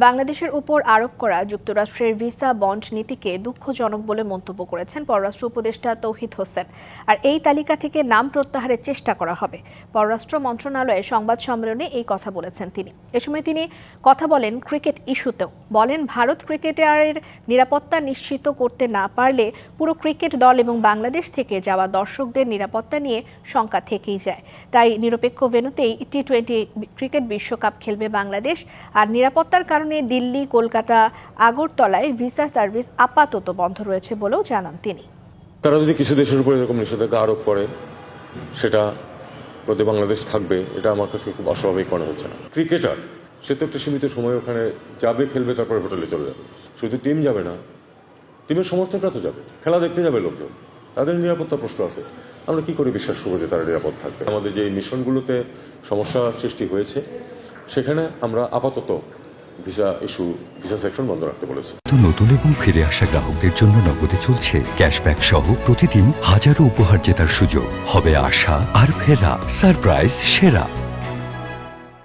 বাংলাদেশের উপর আরোপ করা যুক্তরাষ্ট্রের ভিসা বন্ড নীতিকে দুঃখজনক বলে মন্তব্য করেছেন পররাষ্ট্র উপদেষ্টা তৌহিদ হোসেন। আর এই তালিকা থেকে নাম প্রত্যাহারের চেষ্টা করা হবে। পররাষ্ট্র মন্ত্রণালয়ের সংবাদ সম্মেলনে এই কথা বলেছেন তিনি। এ সময় তিনি কথা বলেন ক্রিকেট ইস্যুতেও। বলেন, ভারত ক্রিকেটারের নিরাপত্তা নিশ্চিত করতে না পারলে পুরো ক্রিকেট দল এবং বাংলাদেশ থেকে যাওয়া দর্শকদের নিরাপত্তা নিয়ে শঙ্কা থেকেই যায়। তাই নিরপেক্ষ ভেন্যুতেই টি-20 ক্রিকেট বিশ্বকাপ খেলবে বাংলাদেশ। আর নিরাপত্তার কারণে দিল্লি, কলকাতা, আগরতলায় ভিসা সার্ভিস আপাতত বন্ধ রয়েছে বলেও জানান তিনি। তারা যদি কিছু দেশের উপর এরকম নিষেধাজ্ঞা আরোপ করে, সেটা প্রতি বাংলাদেশ থাকবে, এটা আমার কাছে খুব অস্বাভাবিক মনে হচ্ছে না। ক্রিকেটার সে তো একটা সীমিত সময় ওখানে যাবে, খেলবে, তারপরে হোটেলে চলে যাবে। শুধু টিম যাবে না, টিমের সমর্থকরা তো যাবে, খেলা দেখতে যাবে লোকজন, তাদের নিরাপত্তা প্রশ্ন আছে। আমরা কি করে বিশ্বাস করবো যে তারা নিরাপদ থাকবে? আমাদের যে মিশনগুলোতে সমস্যা সৃষ্টি হয়েছে, সেখানে আমরা আপাতত ভিসা সেকশন বন্ধ রাখতে বলেছি। নতুন এবং ফিরে আসা গ্রাহকদের জন্য নগদে চলছে ক্যাশব্যাক সহ প্রতিদিন হাজারো উপহার জেতার সুযোগ। হবে আশা আর ফেরা, সারপ্রাইজ সেরা।